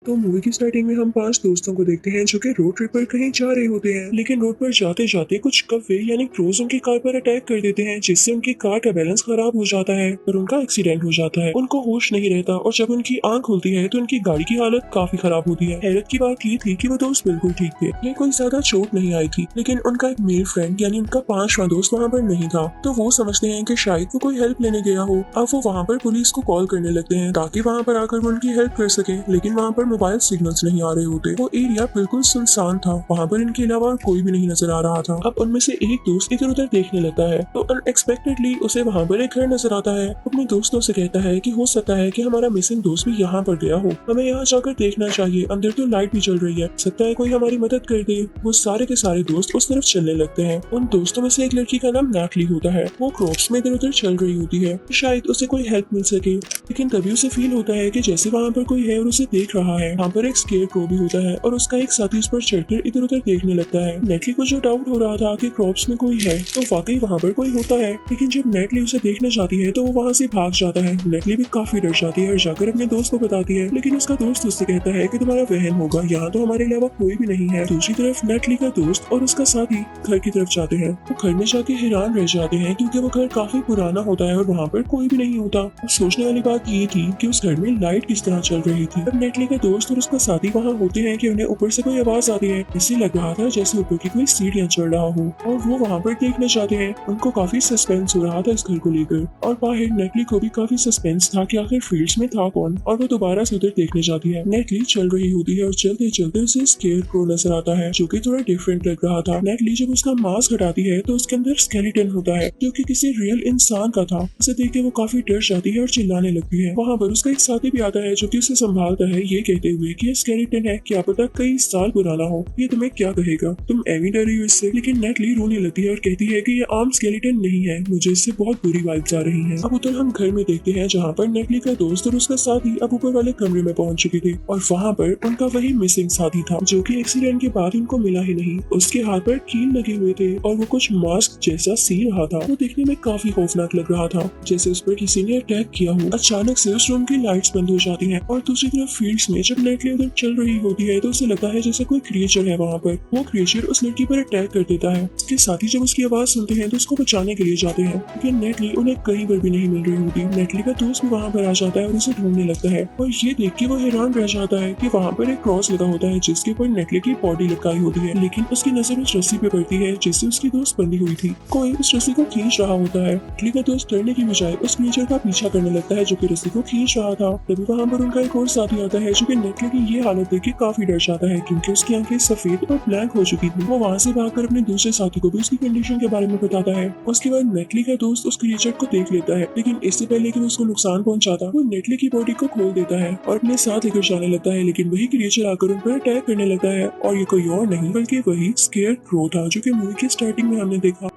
तो मूवी की स्टार्टिंग में हम 5 दोस्तों को देखते हैं जो कि रोड ट्रिप पर कहीं जा रहे होते हैं, लेकिन रोड पर जाते जाते कुछ कौवे यानी क्रोज उनकी कार पर अटैक कर देते हैं, जिससे उनकी कार का बैलेंस खराब हो जाता है और उनका एक्सीडेंट हो जाता है। उनको होश नहीं रहता और जब उनकी आंख खुलती है तो उनकी गाड़ी की हालत काफी खराब होती है। हैरत की बात ये थी कि वो दोस्त बिल्कुल ठीक थे, उन्हें कोई ज्यादा चोट नहीं आई थी, लेकिन उनका एक मेल फ्रेंड यानी उनका 5वां दोस्त वहाँ पर नहीं था। तो वो समझते हैं कि शायद वो कोई हेल्प लेने गया हो। अब वो वहाँ पर पुलिस को कॉल करने लगते हैं ताकि वहाँ पर आकर वो उनकी हेल्प कर सके, लेकिन वहाँ पर मोबाइल सिग्नल्स नहीं आ रहे होते। वो एरिया बिल्कुल सुनसान था, वहाँ पर इनके अलावा और कोई भी नहीं नजर आ रहा था। अब उनमें से एक दोस्त इधर उधर देखने लगता है तो अनएक्सपेक्टेडली उसे वहाँ पर एक घर नजर आता है। अपने दोस्तों से कहता है कि हो सकता है कि हमारा मिसिंग दोस्त भी यहाँ पर गया हो, हमें यहाँ जाकर देखना चाहिए, अंदर तो लाइट भी चल रही है, सकता है कोई हमारी मदद कर दे। वो सारे के सारे दोस्त उस तरफ चलने लगते हैं। उन दोस्तों में से एक लड़की का नाम नैटली होता है। वो क्रॉप्स में इधर उधर चल रही होती है, शायद उसे कोई हेल्प मिल सके, लेकिन तभी उसे फील होता है कि जैसे वहाँ पर कोई है और उसे देख रहा है। वहाँ पर एक स्केयर क्रो भी होता है और उसका एक साथी उस पर चढ़कर इधर उधर देखने लगता है। नेटली को जो डाउट हो रहा था कि क्रॉप्स में कोई है तो वाकई वहाँ पर कोई होता है, लेकिन जब नेटली उसे देखना चाहती है तो वो वहाँ से भाग जाता है। नेटली भी काफी डर जाती है और जाकर अपने दोस्त को बताती है, लेकिन उसका दोस्त उससे कहता है कि तुम्हारा वहन होगा, यहाँ तो हमारे अलावा कोई भी नहीं है। दूसरी तरफ नेटली का दोस्त और उसका साथी घर की तरफ जाते हैं। वो घर में जाके हैरान रह जाते हैं क्योंकि वो घर काफी पुराना होता है और वहाँ पर कोई भी नहीं होता। सोचने वाली बात ये थी कि उस घर में लाइट किस तरह चल रही थी। अब नेटली का दोस्त और उसका साथी वहाँ होते हैं कि उन्हें ऊपर से कोई आवाज आती है। इससे लग रहा था जैसे ऊपर की कोई सीढ़ियाँ चढ़ रहा हो और वो वहाँ पर देखना चाहते हैं। उनको काफी सस्पेंस हो रहा था इस घर को लेकर और बाहर नेटली को भी काफी सस्पेंस था कि आखिर फील्ड्स में था कौन, और वो दोबारा से उधर देखने जाती है। नेटली चल रही होती है और चलते चलते उसे स्केयर क्रो नजर आता है जो कि थोड़ा डिफरेंट लग रहा था। नेटली जब उसका मास्क हटाती है तो उसके अंदर स्केलेटन होता है जो कि किसी रियल इंसान का था। उसे देख के वो काफी डर जाती है और चिल्लाने लगती है। वहाँ पर उसका एक साथी भी आता है जो कि उसे संभालता है, ये कहते हुए कि ये स्केलेटन है, क्या पता कई साल पुराना हो, ये तुम्हें क्या कहेगा, तुम एवी डरी हो इससे। लेकिन नेटली रोने लगती है और कहती है कि ये आम स्केलेटन नहीं है, मुझे इससे बहुत बुरी वाइब्स आ रही हैं। अब उधर हम घर में देखते हैं जहाँ पर नेटली का दोस्त और उसका साथी अब ऊपर वाले कमरे में पहुंच चुके थे और वहाँ पर उनका वही मिसिंग साथी था जो कि एक्सीडेंट के बाद उनको मिला ही नहीं। उसके हाथ पर कील लगे हुए थे और वो कुछ मास्क जैसा सी रहा था। वो देखने में काफी खौफनाक लग रहा था, जैसे उस पर किसी ने अटैक किया हो। अचानक से उस रूम की लाइट्स बंद हो जाती हैं और दूसरी तरफ फील्ड्स में जब नेटली उधर चल रही होती है तो उसे लगता है जैसे कोई क्रिएचर है वहाँ पर। वो क्रिएचर उस लड़की पर अटैक कर देता है। उसके साथी जब उसकी आवाज सुनते हैं तो उसको बचाने के लिए जाते हैं, लेकिन नेटली उन्हें कहीं पर भी नहीं मिल रही होती। नेटली का दोस्त भी वहाँ पर आ जाता है और उसे ढूंढने लगता है और ये देख के वो हैरान रह जाता है कि वहाँ पर एक क्रॉस लगा होता है जिसके ऊपर नेटली की बॉडी लटकाई होती है, लेकिन उसकी नजर उस रस्सी पे पड़ती है जिससे उसकी दोस्त बंधी हुई थी। कोई उस रस्सी को खींच रहा होता है। नेटली का दोस्त डरने की बजाय उस क्रिएचर का पीछा करने लगता है जो कि रस्सी को खींच रहा था। तभी वहाँ पर उनका एक और साथी आता है जो कि नेटली की ये हालत देख के काफी डर जाता है क्योंकि उसकी आंखें सफेद और ब्लैंक हो चुकी थी। वो वहाँ से भागकर अपने दूसरे साथी को भी उसकी कंडीशन के बारे में बताता है। उसके बाद नेटली का दोस्त उस क्रिएचर को देख लेता है, लेकिन इससे पहले कि वो उसको नुकसान पहुंचाता वो नेटली की बॉडी को खोल देता है और अपने साथ लेकर जाने लगता है, लेकिन वही क्रिएचर आकर उन पर अटैक करने लगता है और ये कोई और नहीं बल्कि वही स्केयर क्रो था जो कि मूवी की स्टार्टिंग में हमने देखा।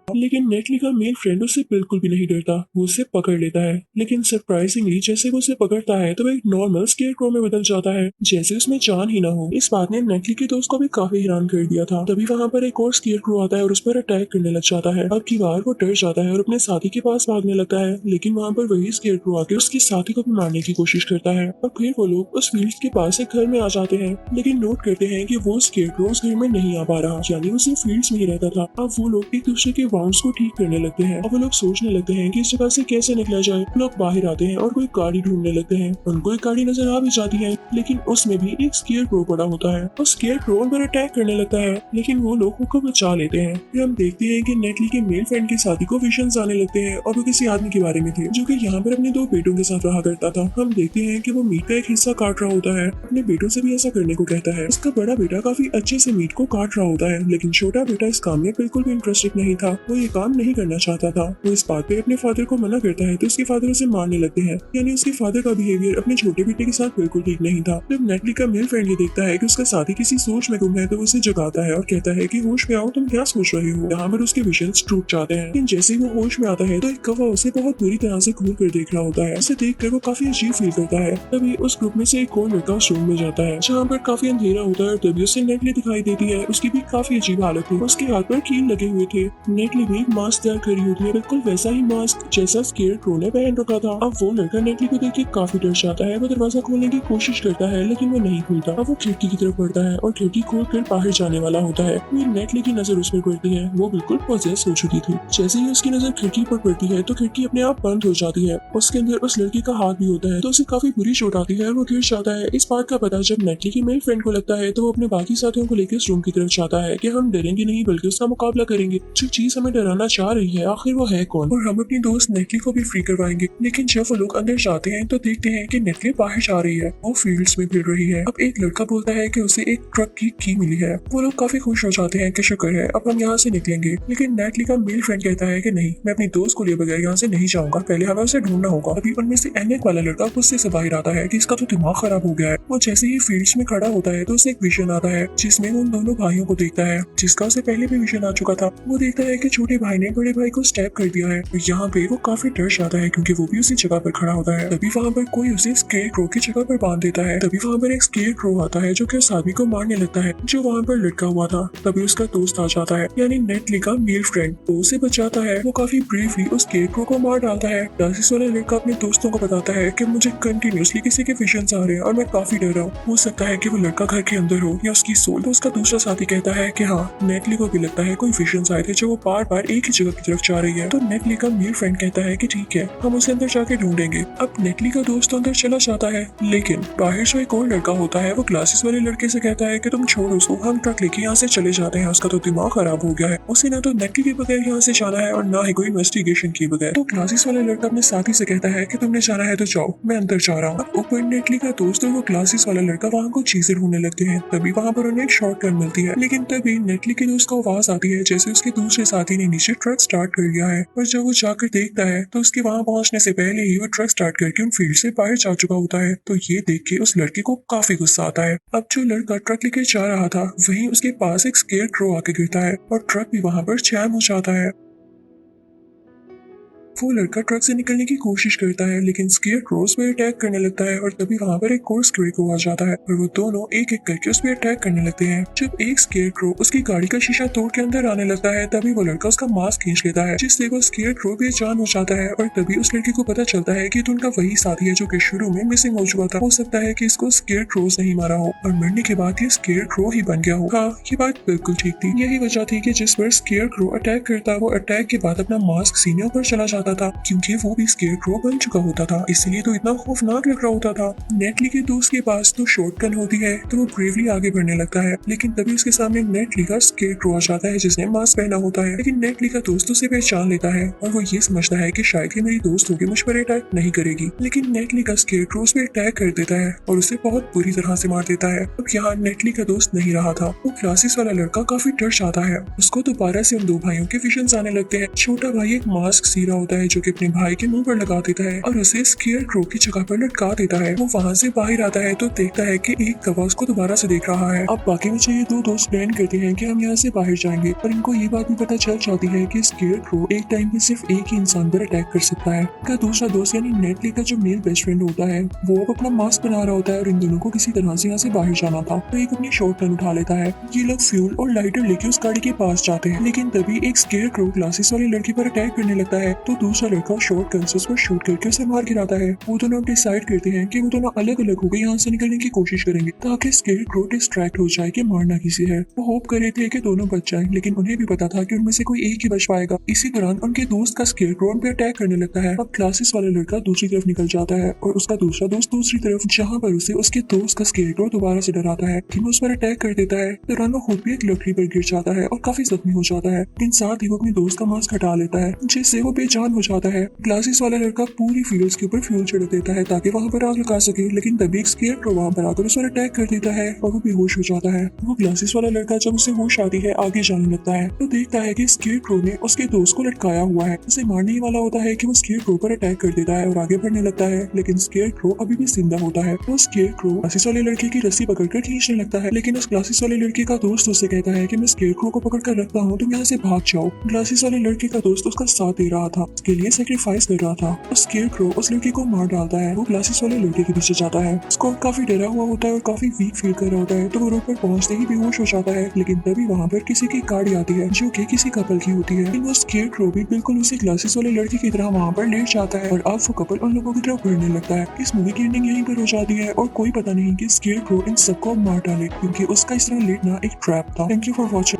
लेकिन नेटली का मेल फ्रेंड उससे बिल्कुल भी नहीं डरता, वो उसे पकड़ लेता है, लेकिन सरप्राइजिंगली जैसे वो उसे पकड़ता है तो वो एक नॉर्मल स्केयर क्रो में बदल जाता है, जैसे उसमें जान ही ना हो। इस बात ने नेटली के दोस्त को भी काफी हैरान कर दिया था। तभी वहाँ पर एक और स्केयर क्रो आता है और उस पर अटैक करने लग जाता है। अब की बार वो डर जाता है और अपने साथी के पास भागने लगता है, लेकिन वहाँ पर वही स्केयर क्रो आके उसके साथी को भी मारने की कोशिश करता है। और फिर वो लोग उस फील्ड के पास एक घर में आ जाते हैं, लेकिन नोट करते हैं कि वो स्केयर क्रो उस घर में नहीं आ पा रहा, यानी वो सिर्फ फील्ड्स में ही रहता था। अब वो लोग एक दूसरे के वाउंड्स को ठीक करने लगते हैं और वो लोग सोचने लगते हैं कि इस जगह से कैसे निकला जाए। लोग बाहर आते हैं और कोई गाड़ी ढूंढने लगते हैं। उनको एक गाड़ी नजर आ भी जाती है, लेकिन उसमें भी एक स्केयर क्रो पड़ा होता है और स्केयर क्रो उन पर अटैक करने लगता है, लेकिन वो लोग उनको बचा लेते हैं। फिर हम देखते हैं कि नेटली के मेल फ्रेंड के साथी को विजन्स आने लगते हैं और वो किसी आदमी के बारे में थे जो कि यहाँ पर अपने 2 बेटों के साथ रहा करता था। हम देखते हैं कि वो मीट का एक हिस्सा काट रहा होता है, अपने बेटों से भी ऐसा करने को कहता है। उसका बड़ा बेटा काफी अच्छे से मीट को काट रहा होता है, लेकिन छोटा बेटा इस काम में बिल्कुल भी इंटरेस्टेड नहीं था। वो ये काम नहीं करना चाहता था। वो इस बात पे अपने फादर को मना करता है तो उसके फादर उसे मारने लगते हैं, यानी उसके फादर का बिहेवियर अपने छोटे बेटे के साथ बिल्कुल ठीक नहीं था। जब नेटली का मेल फ्रेंड ये देखता है कि उसका साथी किसी सोच में गुम है तो उसे जगाता है और कहता है कि होश में आओ, तुम क्या सोच रहे हो। यहाँ पर उसके विजन्स टूट जाते हैं, लेकिन जैसे ही वो होश में आता है तो एक कौवा उसे बहुत बुरी तरह से घूर कर देख रहा होता है। उसे देखकर वो काफी अजीब फील करता है। तभी उस ग्रुप में से एक और लड़का उस रूम में जाता है जहाँ पर काफी अंधेरा होता है। तभी उसे नेटली दिखाई देती है, उसकी भी काफी अजीब हालत थी, उसके हाथ पर कील लगे हुए थे। नेटली नेटली भी एक मास्क तैयार कर रही होती है, बिल्कुल वैसा ही मास्क जैसा स्केयरक्रो ने पहन रखा था। अब वो लड़का नेटली को देख के काफी डर जाता है। वो दरवाजा खोलने की कोशिश करता है लेकिन वो नहीं खुलता। अब वो खिड़की की तरफ बढ़ता है और खिड़की खोलकर बाहर जाने वाला होता है। फिर नेटली की नजर उस पर पड़ती है। वो बिल्कुल पॉजेस हो चुकी थी। जैसे ही उसकी नजर खिड़की पर पड़ती है तो खिड़की अपने आप बंद हो जाती है। उसके अंदर उस लड़की का हाथ भी होता है तो उसे काफी बुरी चोट आती है और वो गिर जाता है। इस बात का पता जब नेटली की मेल फ्रेंड को लगता है तो वो अपने बाकी साथियों को लेकर उस रूम की तरफ जाता है कि हम डरेंगे नहीं बल्कि उसका मुकाबला करेंगे। जो चीज हमें डराना चाह रही है आखिर वो है कौन, और हम अपनी दोस्त नेटली को भी फ्री करवाएंगे। लेकिन जब वो लोग अंदर जाते हैं तो देखते हैं कि नेटली बाहर जा रही है। वो फील्ड्स में फिर रही है। अब एक लड़का बोलता है कि उसे एक ट्रक की मिली है। वो लोग काफी खुश हो जाते हैं कि शुक्र है अब हम यहाँ से निकलेंगे। लेकिन नेटली का मेल फ्रेंड कहता है कि नहीं, मैं अपनी दोस्त को लिए बगैर यहाँ से नहीं जाऊंगा, पहले हमें उसे ढूंढना होगा। अभी उनमें से एनेक वाला लड़का गुस्से से बाहर आता है कि इसका तो दिमाग खराब हो गया है। वो जैसे ही फील्ड्स में खड़ा होता है तो उसे एक विजन आता है जिसमें उन दोनों भाइयों को देखता है जिसका उसे पहले भी विजन आ चुका था। वो देखता है कि छोटे भाई ने बड़े भाई को स्टैब कर दिया है। यहाँ पे वो काफी डर जाता है क्योंकि वो भी उसी जगह पर खड़ा होता है। तभी वहाँ पर कोई उसे स्केयरक्रो की जगह पर बांध देता है। तभी वहाँ पर एक स्केयरक्रो आता है जो कि उस आदमी को मारने लगता है जो वहाँ पर लटका हुआ था। तभी उसका दोस्त आ जाता है यानी नेटली का मेल फ्रेंड, वो उसे बचाता है। वो काफी ब्रीफली उस स्केयरक्रो को मार डालता है। क्लासेस वाला लड़का अपने दोस्तों को बताता है कि मुझे कंटिन्यूसली किसी के विजन्स आ रहे हैं और मैं काफी डर रहा हूँ। हो सकता है कि वो लड़का घर के अंदर हो या उसकी सोल। तो उसका दूसरा साथी कहता है कि हाँ, नेटली को भी लगता है कोई विजन्स आए थे जो वो बार बार एक ही जगह की तरफ जा रही है। तो नेटली का मेल फ्रेंड कहता है कि ठीक है, हम उसे अंदर जाके ढूंढेंगे। अब नेटली का दोस्त अंदर चला जाता है लेकिन बाहर जो एक और लड़का होता है वो क्लासेस वाले लड़के से कहता है कि तुम छोड़ो उसको, हम ट्रक लेके यहाँ से चले जाते हैं, उसका तो दिमाग खराब हो गया है, उसे ना तो नेटली के बगैर यहाँ से जाना है और ना ही कोई इन्वेस्टिगेशन के बगैर। तो क्लासेस वाला लड़का अपने साथी से कहता है कि तुमने जाना है तो जाओ, मैं अंदर जा रहा हूँ। ऊपर नेटली का दोस्त और वो क्लासेस वाला लड़का वहाँ को चीजें ढूंढने लगते हैं। तभी वहाँ पर उन्हें एक शॉटगन मिलती है। लेकिन तभी नेटली के दोस्त को आवाज आती है जैसे उसके दूसरे साथी ने नीचे ट्रक स्टार्ट कर लिया है। और जब वो जाकर देखता है तो उसके वहाँ पहुंचने से पहले ही वो ट्रक स्टार्ट करके उन फील्ड से बाहर जा चुका होता है। तो ये देख के उस लड़के को काफी गुस्सा आता है। अब जो लड़का ट्रक लेकर जा रहा था वहीं उसके पास एक स्केयरक्रो आके गिरता है और ट्रक भी वहाँ पर जैम हो जाता है। वो लड़का ट्रक से निकलने की कोशिश करता है लेकिन स्केयरक्रो उस पर अटैक करने लगता है और तभी वहाँ पर एक और स्केयरक्रो आ जाता है और वो दोनों एक एक करके उस पर अटैक करने लगते हैं। जब एक स्केयरक्रो उसकी गाड़ी का शीशा तोड़ के अंदर आने लगता है तभी वो लड़का उसका मास्क खींच लेता है जिससे वो स्केयरक्रो बेजान हो जाता है। और तभी उस लड़की को पता चलता है कि तो उनका वही साथी है जो कि शुरू में मिसिंग हो चुका था। हो सकता है कि इसको स्केयरक्रोज नहीं मारा हो और मरने के बाद ये स्केयरक्रो ही बन गया हो। हाँ, ये बात बिल्कुल ठीक थी। यही वजह थी कि जिस पर स्केयरक्रो अटैक करता वो अटैक के बाद अपना मास्क सीने पर चला जाता था क्योंकि वो भी स्केयरक्रो बन चुका होता था, इसलिए तो इतना खौफनाक लग रहा होता था। नेटली के दोस्त के पास तो शॉटगन होती है तो वो ब्रेवली आगे बढ़ने लगता है लेकिन तभी उसके सामने नेटली का स्केयरक्रो आ जाता है जिसने मास्क पहना होता है। लेकिन नेटली का दोस्त उसे पहचान लेता है और वो ये समझता है कि शायद ये मेरी दोस्त होगी, मुझ पर अटैक नहीं करेगी। लेकिन नेटली का स्केयरक्रो उस पर अटैक कर देता है और उसे बहुत बुरी तरह से मार देता है। अब यहाँ नेटली का दोस्त नहीं रहा था। वो क्लासेस वाला लड़का काफी डर जाता है। उसको दोबारा से उन दो भाइयों के विजन्स आने लगते हैं। छोटा भाई एक मास्क सी रहा होता है जो कि अपने भाई के मुंह पर लगा देता है और उसे स्केयरक्रो की जगह पर लटका देता है। वो वहाँ से बाहर आता है तो देखता है कि एक गवाह उसको दोबारा से देख रहा है। अब बाकी बचे ये दो दोस्त प्लान करते हैं कि हम यहाँ से बाहर जाएंगे और इनको ये बात भी पता चल जाती है कि स्केयरक्रो एक टाइम पे सिर्फ एक ही इंसान पर अटैक कर सकता है। का दूसरा दोस्त यानी नेटली का जो मेल बेस्ट फ्रेंड होता है वो अब अपना मास्क बना रहा होता है और इन दोनों को किसी तरह से यहाँ से बाहर जाना था। तो एक अपनी शॉटगन उठा लेता है। ये लोग फ्यूल और लाइटर लेके उस गाड़ी के पास जाते हैं लेकिन तभी एक स्केयरक्रो क्लासेस वाली लड़की पर अटैक करने लगता है तो दूसरा लड़का शॉटगन से उस पर शूट करके उसे मार गिराता है। वो दोनों डिसाइड करते हैं कि वो दोनों अलग अलग होकर यहाँ से निकलने की कोशिश करेंगे ताकि स्केयरक्रो डिस्ट्रैक्ट हो जाए कि मारना किसी है। वो होप कर रहे थे कि दोनों बच जाएं लेकिन उन्हें भी पता था कि उनमें से कोई एक ही बच पाएगा। इसी दौरान उनके दोस्त का स्केयरक्रो उन पे अटैक करने लगता है। अब क्लासेस वाला लड़का दूसरी तरफ निकल जाता है और उसका दूसरा दोस्त दूसरी तरफ, जहाँ पर उसे उसके दोस्त का स्केयरक्रो दोबारा से डराता है कि वो उस पर अटैक कर देता है। दौरान वो खुद भी एक लकड़ी पर गिर जाता है और काफी जख्मी हो जाता है। लेकिन साथ ही वो अपने दोस्त का मास्क हटा लेता है जिससे वो बेजान हो जाता है। क्लासेस वाला लड़का पूरी फील्ड्स के ऊपर फ्यूल छिड़क देता है ताकि वहाँ पर आग लगा सके लेकिन तभी एक स्केयरक्रो वहाँ पर आकर उस पर अटैक कर देता है और वो बेहोश हो जाता है। वो क्लासेस वाला लड़का जब उसे होश आती है आगे जाने लगता है तो देखता है कि स्केयरक्रो ने उसके दोस्त को लटकाया हुआ है। उसे मारने ही वाला होता है कि वो स्केयरक्रो पर अटैक कर देता है और आगे बढ़ने लगता है लेकिन स्केयरक्रो अभी भी जिंदा होता है। वो स्केयरक्रो क्लासेस वाले लड़के की रस्सी पकड़कर खींचने लगता है लेकिन उस क्लासेस वाले लड़के का दोस्त उसे कहता है कि मैं स्केयरक्रो को पकड़ कर रखता हूँ, तुम यहाँ से भाग जाओ। क्लासेस वाले लड़के का दोस्त उसका साथ दे रहा था। के लिए सेक्रीफाइस कर रहा था। उस स्केयरक्रो उस लड़के को मार डालता है। वो ग्लासेस वाले लड़के के पीछे जाता है। स्कॉट काफी डरा हुआ होता है और काफी वीक फील कर रहा होता है, तो वो रोड पर पहुंचते ही बेहोश हो जाता है। लेकिन तभी वहाँ पर किसी की गाड़ी आती है जो कि किसी कपल की होती है। लेकिन वो स्केयरक्रो भी बिल्कुल उसी ग्लासेस वाले लड़के की तरह वहाँ पर लेट जाता है और अब वो कपल उन लोगों की तरफ बढ़ने लगता है। इस मूवी की एंडिंग यहीं पर हो जाती है और कोई पता नहीं कि स्केयरक्रो इन सबको मार डाले, क्योंकि उसका इस तरह लेटना एक ट्रैप था। Thank you for watching.